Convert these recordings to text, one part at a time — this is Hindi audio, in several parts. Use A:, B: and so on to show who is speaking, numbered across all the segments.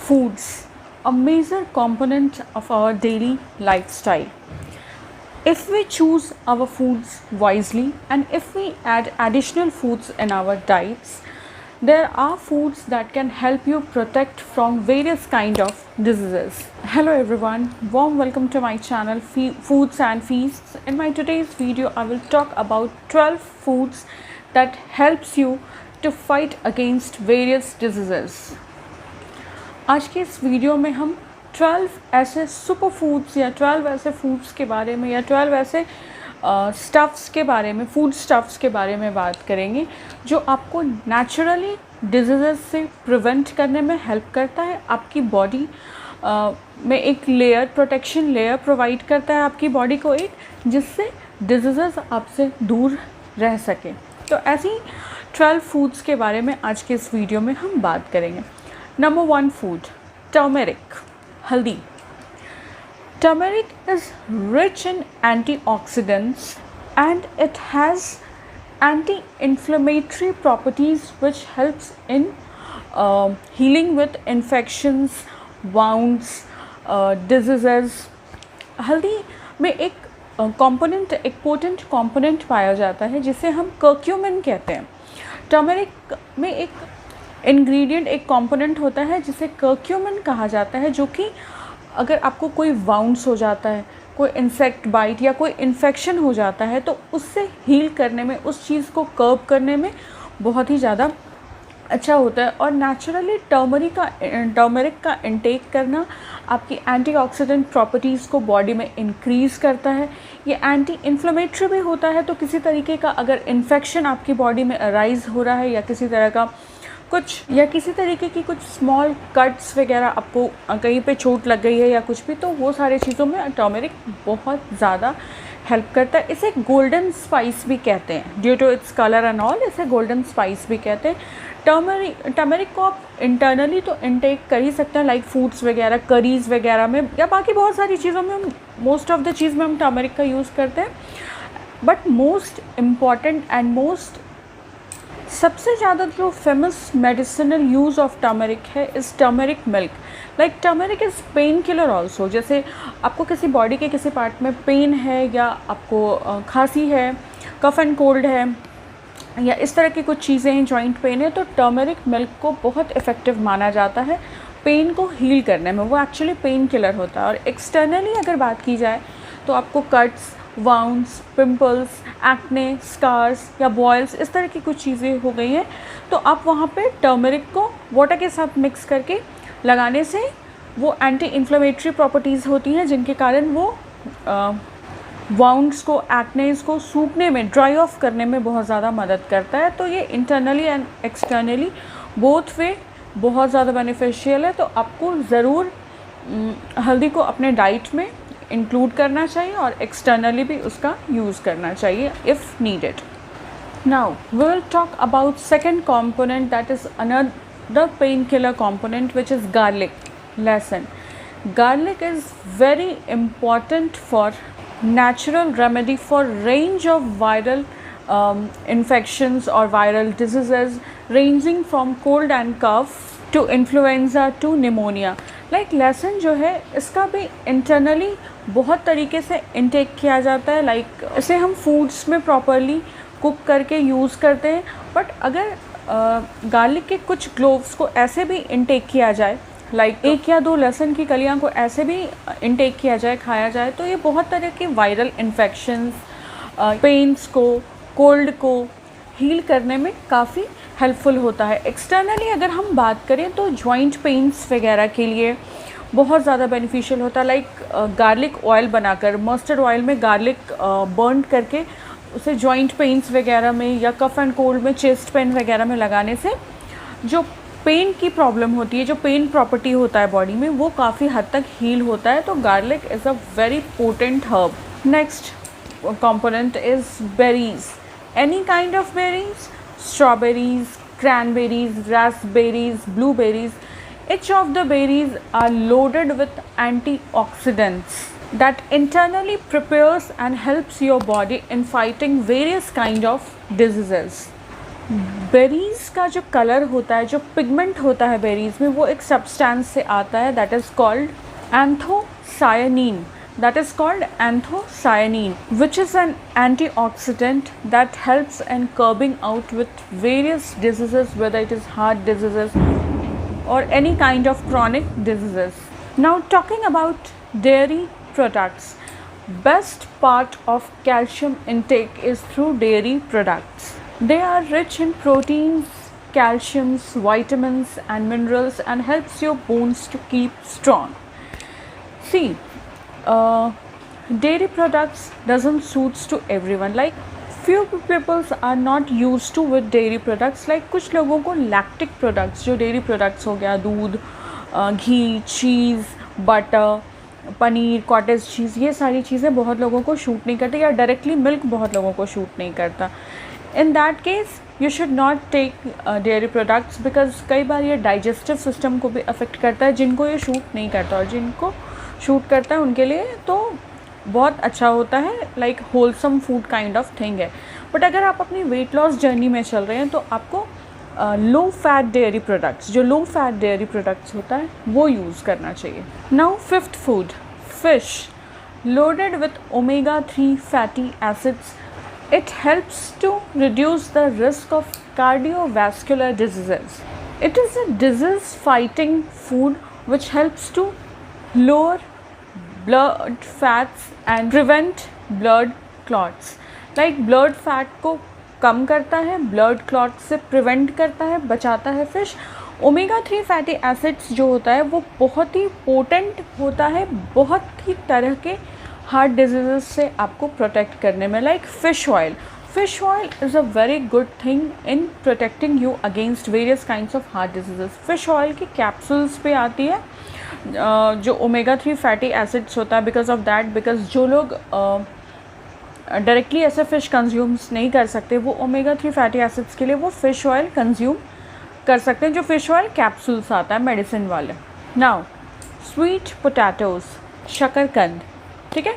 A: foods, a major component of our daily lifestyle. If we choose our foods wisely and if we add additional foods in our diets, there are foods that can help you protect from various kind of diseases. Hello everyone, warm welcome to my channel Foods and Feasts. In my today's video, I will talk about 12 foods that helps you to fight against various diseases. आज के इस वीडियो में हम 12 ऐसे सुपर फूड्स या 12 ऐसे फूड्स के बारे में या 12 ऐसे स्टफ्स के बारे में, फूड स्टफ्स के बारे में बात करेंगे जो आपको नेचुरली डिजीज़ से प्रिवेंट करने में हेल्प करता है, आपकी बॉडी में एक लेयर, प्रोटेक्शन लेयर प्रोवाइड करता है आपकी बॉडी को एक, जिससे डिजीज़ आपसे दूर रह सके। तो ऐसी 12 फूड्स के बारे में आज के इस वीडियो में हम बात करेंगे। नंबर 1 फूड, टर्मेरिक, हल्दी। Turmeric is rich in antioxidants and it has anti-inflammatory properties which helps in healing with infections, wounds, diseases. हल्दी में एक कंपोनेंट, एक पोटेंट कंपोनेंट पाया जाता है जिसे हम कर्क्यूमिन कहते हैं। टर्मेरिक में एक इंग्रेडिएंट, एक कंपोनेंट होता है जिसे कर्क्यूमिन कहा जाता है, जो कि अगर आपको कोई वाउंड्स हो जाता है, कोई इंसेक्ट बाइट या कोई इन्फेक्शन हो जाता है, तो उससे हील करने में, उस चीज़ को कर्ब करने में बहुत ही ज़्यादा अच्छा होता है। और नेचुरली टर्मरिक का इंटेक करना आपकी एंटीऑक्सीडेंट प्रॉपर्टीज़ को बॉडी में इंक्रीज़ करता है। ये एंटी इन्फ्लेमेटरी भी होता है, तो किसी तरीके का अगर इन्फेक्शन आपकी बॉडी में अराइज हो रहा है या किसी तरह का किसी तरीके की कुछ स्मॉल कट्स वगैरह, आपको कहीं पे चोट लग गई है या कुछ भी, तो वो सारे चीज़ों में टर्मेरिक बहुत ज़्यादा हेल्प करता है। इसे गोल्डन स्पाइस भी कहते हैं, due to its colour and all, इसे गोल्डन स्पाइस भी कहते हैं। टर्मेरिक को आप इंटरनली तो इनटेक कर ही सकते हैं, लाइक फूड्स वगैरह, करीज़ वगैरह में या बाकी बहुत सारी चीज़ों में हम, मोस्ट ऑफ द चीज़ में हम टर्मेरिक का यूज़ करते हैं। बट मोस्ट इम्पॉर्टेंट एंड सबसे ज़्यादा जो famous medicinal use of turmeric है is turmeric milk. Like turmeric is painkiller also. जैसे आपको किसी बॉडी के किसी पार्ट में पेन है या आपको खांसी है, कफ एंड कोल्ड है या इस तरह की कुछ चीज़ें हैं, जॉइंट पेन है, तो टर्मेरिक मिल्क को बहुत इफ़ेक्टिव माना जाता है पेन को हील करने में। वो एक्चुअली पेन किलर होता है। और एक्सटर्नली अगर बात की जाए तो आपको cuts, wounds, pimples, acne, scars या बॉयल्स, इस तरह की कुछ चीज़ें हो गई हैं, तो आप वहाँ पे टर्मरिक को वाटर के साथ मिक्स करके लगाने से वो एंटी इन्फ्लेमेटरी प्रॉपर्टीज़ होती हैं, जिनके कारण वो वाउंड्स को, एक्नेस को सूखने में, ड्राई ऑफ करने में बहुत ज़्यादा मदद करता है। तो ये internally and externally both way बहुत ज़्यादा बेनिफिशियल है। तो आपको ज़रूर हल्दी को अपने डाइट में इंक्लूड करना चाहिए और एक्सटर्नली भी उसका यूज़ करना चाहिए if needed. Now we will talk about second component, that is another painkiller component, which is garlic, लहसुन। Garlic is very important for natural remedy for range of viral infections or viral diseases ranging from cold and cough to influenza to pneumonia. Like लहसुन जो है, इसका भी इंटरनली बहुत तरीके से इंटेक किया जाता है। लाइक इसे हम फूड्स में प्रॉपरली कुक करके यूज़ करते हैं। बट अगर गार्लिक के कुछ क्लोव्स को ऐसे भी इंटेक किया जाए, लाइक 1 या 2 लहसुन की कलियां को ऐसे भी इंटेक किया जाए, खाया जाए, तो ये बहुत तरह के वायरल इन्फेक्शंस, पेन्स को, कोल्ड को हील करने में काफ़ी हेल्पफुल होता है। एक्सटर्नली अगर हम बात करें तो जॉइंट पेन्स वगैरह के लिए बहुत ज़्यादा बेनिफिशियल होता है। लाइक गार्लिक ऑयल बनाकर, मस्टर्ड ऑयल में गार्लिक बर्न करके उसे जॉइंट पेन्स वगैरह में या कफ एंड कोल्ड में, चेस्ट पेन वगैरह में लगाने से जो पेन की प्रॉब्लम होती है, जो पेन प्रॉपर्टी होता है बॉडी में, वो काफ़ी हद तक हील होता है। तो garlic is a very potent herb. Next component is berries, any kind of berries, strawberries, cranberries, raspberries, blueberries. Each of the berries are loaded with antioxidants that internally prepares and helps your body in fighting various kind of diseases. Berries का जो कलर होता है, जो पिगमेंट होता है बेरीज़ में, वो एक सब्सटेंस से आता है, that is called anthocyanin. That is called anthocyanin, which is an antioxidant that helps in curbing out with various diseases, whether it is heart diseases or any kind of chronic diseases. Now talking about dairy products, best part of calcium intake is through dairy products. They are rich in proteins, calciums, vitamins and minerals and helps your bones to keep strong. See, dairy products doesn't suits to everyone. Like few peoples are not used to with dairy products. Like कुछ लोगों को lactic products, जो dairy products हो गया, दूध, घी, चीज़, बटर, पनीर, कॉटेज चीज़, ये सारी चीज़ें बहुत लोगों को शूट नहीं करती, या डायरेक्टली मिल्क बहुत लोगों को शूट नहीं करता. In that case you should not take dairy products, because कई बार ये डाइजेस्टिव सिस्टम को भी अफेक्ट करता है. जिनको ये शूट नहीं करता और जिनको शूट करता है उनके लिए तो बहुत अच्छा होता है, like wholesome food kind of thing है. बट अगर आप अपनी वेट लॉस जर्नी में चल रहे हैं तो आपको लो फैट डेयरी प्रोडक्ट्स, जो लो फैट डेयरी प्रोडक्ट्स होता है वो यूज़ करना चाहिए. Now fifth food, fish loaded with omega 3 fatty acids. It helps to reduce the risk of cardiovascular diseases. It is a disease fighting food which helps to lower blood fats and prevent blood clots. Like blood fat को कम करता है, blood clot से prevent करता है, बचाता है फिश. ओमेगा 3 फैटी एसिड्स जो होता है वो बहुत ही पोटेंट होता है, बहुत ही तरह के हार्ट डिजीज़ से आपको प्रोटेक्ट करने में. Like fish oil is a very good thing in protecting you against various kinds of heart disease. Fish oil की कैप्सूल्स पे आती है जो ओमेगा 3 फैटी एसिड्स होता है. बिकॉज जो लोग डायरेक्टली ऐसे फ़िश कंज्यूम्स नहीं कर सकते, वो ओमेगा 3 फैटी एसिड्स के लिए वो फ़िश ऑयल कंज्यूम कर सकते हैं, जो फ़िश ऑयल कैप्सूल्स आता है मेडिसिन वाले. नाउ स्वीट पोटैटोज़, शकरकंद, ठीक है.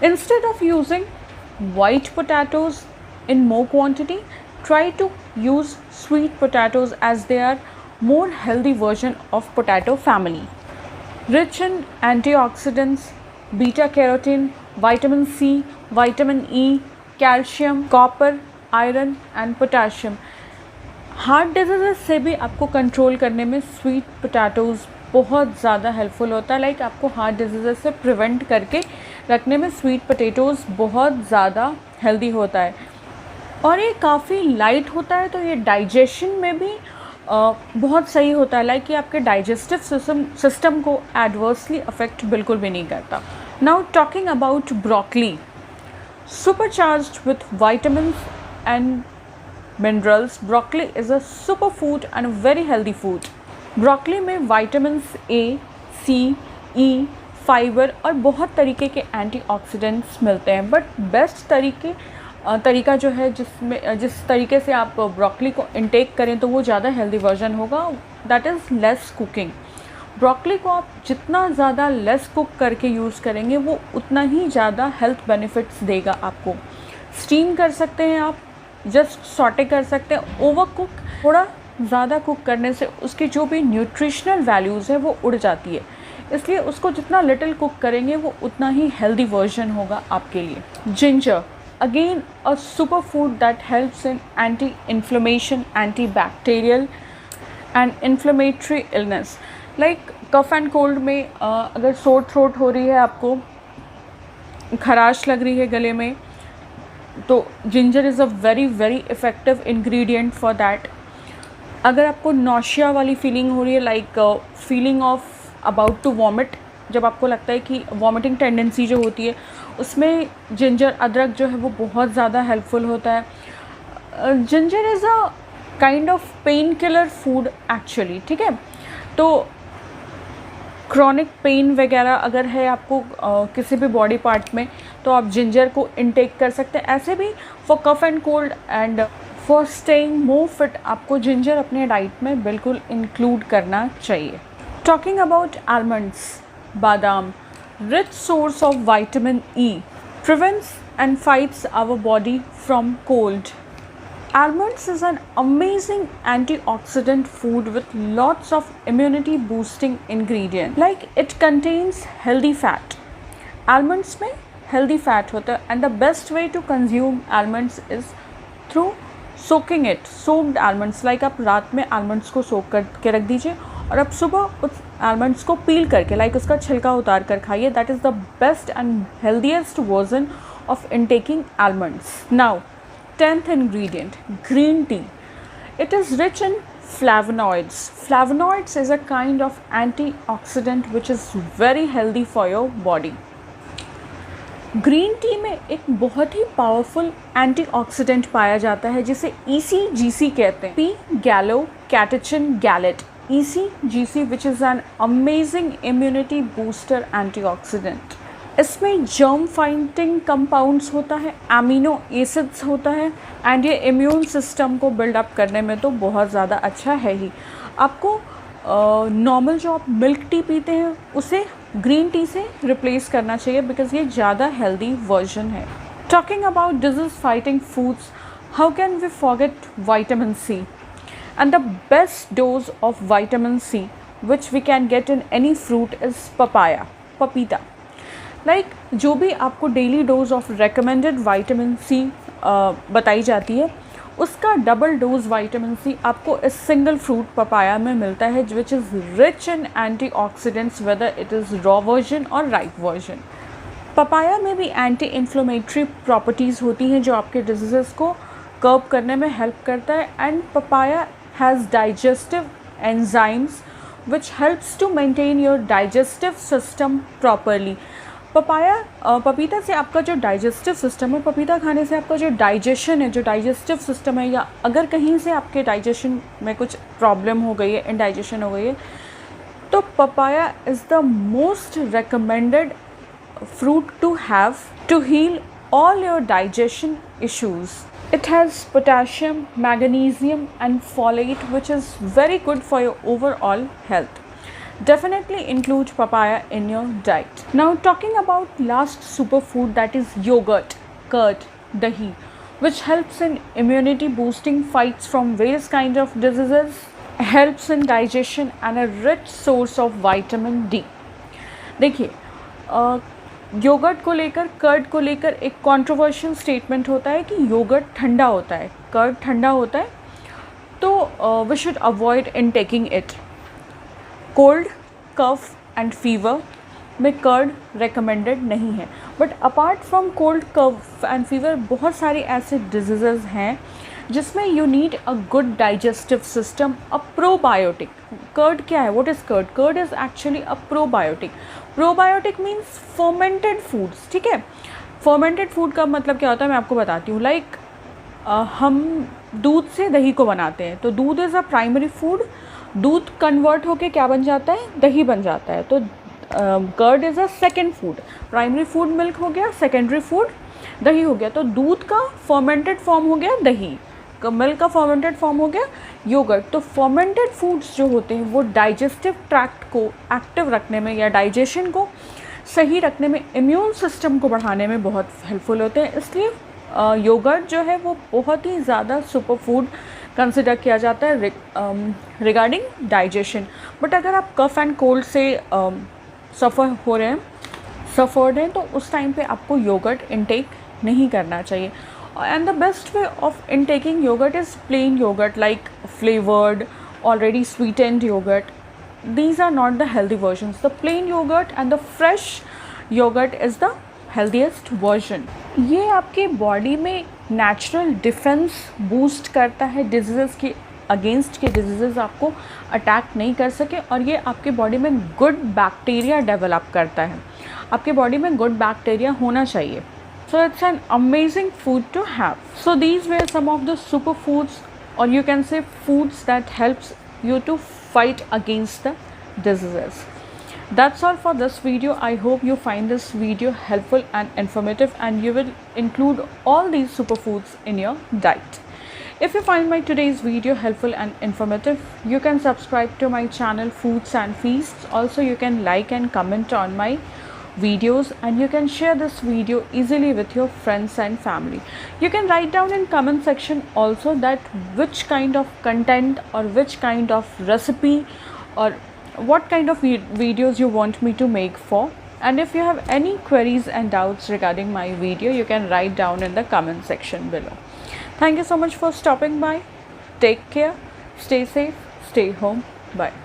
A: Instead of using white potatoes in more quantity, try to use sweet potatoes as they are more healthy version of potato family. Rich in antioxidants, beta carotene, vitamin C, vitamin E, calcium, copper, iron and potassium. Heart disease से भी आपको कंट्रोल करने में स्वीट पोटैटोज़ बहुत ज़्यादा हेल्पफुल होता है. लाइक आपको हार्ट डिजीज़ से प्रिवेंट करके रखने में स्वीट पोटैटोज़ बहुत ज़्यादा हेल्दी होता है. और ये काफ़ी लाइट होता है, तो ये डाइजेशन में भी बहुत सही होता है. लाइक कि आपके डाइजेस्टिव सिस्टम को एडवर्सली अफेक्ट बिल्कुल भी नहीं करता. Now talking about broccoli, supercharged with vitamins and minerals, broccoli is a superfood and a very healthy food. Broccoli में vitamins A, C, E, fibre और बहुत तरीके के एंटीऑक्सीडेंट्स मिलते हैं. बट बेस्ट तरीका जो है जिस तरीके से आप ब्रोकली को इंटेक करें तो वो ज़्यादा हेल्दी वर्जन होगा, that is less cooking. Broccoli को आप जितना ज़्यादा लेस कुक करके यूज़ करेंगे वो उतना ही ज़्यादा हेल्थ बेनिफिट्स देगा आपको. स्टीम कर सकते हैं आप, जस्ट सॉटे कर सकते हैं. ओवर कुक, थोड़ा ज़्यादा कुक करने से उसकी जो भी न्यूट्रिशनल वैल्यूज़ है वो उड़ जाती है. इसलिए उसको जितना लिटिल कुक करेंगे वो उतना ही हेल्दी वर्जन होगा आपके लिए. Ginger, again a superfood that helps in anti-inflammation, antibacterial and inflammatory illness. Like cough and cold में अगर sore throat हो रही है, आपको खराश लग रही है गले में, तो ginger is a very very effective ingredient for that. अगर आपको नॉशिया वाली फीलिंग हो रही है, like feeling of about to vomit, जब आपको लगता है कि वॉमिटिंग टेंडेंसी जो होती है, उसमें जिंजर, अदरक जो है वो बहुत ज़्यादा हेल्पफुल होता है. Ginger is a kind of pain killer food actually, ठीक है. तो क्रॉनिक पेन वगैरह अगर है आपको किसी भी बॉडी पार्ट में, तो आप जिंजर को इनटेक कर सकते हैं. ऐसे भी for cough and cold and for staying more fit आपको जिंजर अपने डाइट में बिल्कुल इंक्लूड करना चाहिए. टॉकिंग अबाउट आलमंड्स, बादाम, rich source of vitamin E, prevents and fights our body from cold. Almonds is an amazing antioxidant food with lots of immunity boosting ingredient. Like it contains healthy fat. Almonds में healthy fat होता है and the best way to consume almonds is through soaking it. Soaked almonds, like आप रात में almonds को soak करके रख दीजिए और आप सुबह उस almonds को peel करके like उसका छिलका उतार कर खाइए. That is the best and healthiest version of intaking almonds. Now 10th ingredient, green tea. It is rich in flavonoids. Flavonoids is a kind of antioxidant which is very healthy for your body. Green tea में एक बहुत ही पावरफुल एंटीऑक्सीडेंट पाया जाता है जिसे ECGC कहते हैं, पी गैलो catechin gallate. ECGC which is an amazing immunity booster antioxidant. इसमें जर्म फाइटिंग कंपाउंड्स होता है, एमिनो एसिड्स होता है एंड ये इम्यून सिस्टम को बिल्डअप करने में तो बहुत ज़्यादा अच्छा है ही. आपको नॉर्मल जो आप मिल्क टी पीते हैं उसे ग्रीन टी से रिप्लेस करना चाहिए बिकॉज ये ज़्यादा हेल्दी वर्जन है. Talking about disease fighting foods, how can we forget vitamin C and the best dose of vitamin C which we can get in any fruit is papaya, पपीता. लाइक जो भी आपको daily dose of recommended vitamin C बताई जाती है उसका डबल डोज विटामिन सी आपको इस सिंगल फ्रूट पपाया में मिलता है which is rich in antioxidants whether it is raw version और राइप वर्जन. पपाया में भी एंटी इन्फ्लेमेटरी प्रॉपर्टीज़ होती हैं जो आपके डिजीज़ को कर्ब करने में हेल्प करता है and papaya has digestive enzymes which helps to maintain your digestive system properly. पपीता से आपका जो डाइजेस्टिव सिस्टम है, पपीता खाने से आपका जो डाइजेशन है, जो डाइजेस्टिव सिस्टम है, या अगर कहीं से आपके डाइजेशन में कुछ प्रॉब्लम हो गई है, इनडाइजेशन हो गई है, तो papaya is the most recommended fruit to have to heal all your digestion issues. It has potassium, magnesium and folate which is very good for your overall health. Definitely include papaya in your diet. Now talking about last superfood, that is yogurt, curd, dahi, which helps in immunity boosting, fights from various kinds of diseases, helps in digestion and a rich source of vitamin D. देखिए योगर्ट को लेकर, कर्ड को लेकर एक कंट्रोवर्शियल स्टेटमेंट होता है कि योगर्ट ठंडा होता है, कर्ड ठंडा होता है, तो we should avoid in taking it. Cold, cough and fever में कर्ड रिकमेंडेड नहीं है. But apart from cold, cough and fever बहुत सारी ऐसे डिजीज़ हैं जिसमें you need a good digestive system, a probiotic. Curd क्या है? What is curd? Curd is actually a probiotic. Probiotic means fermented foods. ठीक है, फर्मेंटेड फूड का मतलब क्या होता है मैं आपको बताती हूँ. लाइक हम दूध से दही को बनाते हैं, तो दूध इज़ अ प्राइमरी फूड. दूध कन्वर्ट होके क्या बन जाता है? दही बन जाता है. तो curd is a second food. Primary food milk हो गया, सेकेंडरी फूड दही हो गया. तो दूध का फर्मेंटेड फॉर्म हो गया दही, मिल्क का फर्मेंटेड फॉर्म हो गया योगर्ट. तो फर्मेंटेड फूड्स जो होते हैं वो डाइजेस्टिव ट्रैक्ट को एक्टिव रखने में या डाइजेशन को सही रखने में, इम्यून सिस्टम को बढ़ाने में बहुत हेल्पफुल होते हैं. इसलिए योगर्ट जो है वो बहुत ही ज़्यादा सुपर फूड कंसिडर किया जाता है रिगार्डिंग डाइजेशन. बट अगर आप कफ एंड कोल्ड से सफ़र हैं तो उस टाइम पे आपको योगर्ट इनटेक नहीं करना चाहिए. And the best way of intaking yogurt is plain yogurt, like flavored, already sweetened yogurt. These are not the healthy versions. The plain yogurt and the fresh yogurt is the healthiest version. ये आपके बॉडी में नेचुरल डिफेंस बूस्ट करता है डिजीज़ के अगेंस्ट, के डिजीज़ आपको अटैक नहीं कर सके, और ये आपके बॉडी में गुड बैक्टीरिया डेवलप करता है. आपके बॉडी में गुड बैक्टीरिया होना चाहिए. So it's an amazing food to have. So these were some of the superfoods, or you can say foods that helps you to fight against the diseases. That's all for this video. I hope you find this video helpful and informative, and you will include all these superfoods in your diet. If you find my today's video helpful and informative, you can subscribe to my channel Foods and Feasts. Also you can like and comment on my videos, and you can share this video easily with your friends and family. You can write down in comment section also that which kind of content or which kind of recipe or what kind of videos you want me to make for. And if you have any queries and doubts regarding my video, you can write down in the comment section below. Thank you so much for stopping by. Take care, stay safe, stay home. Bye.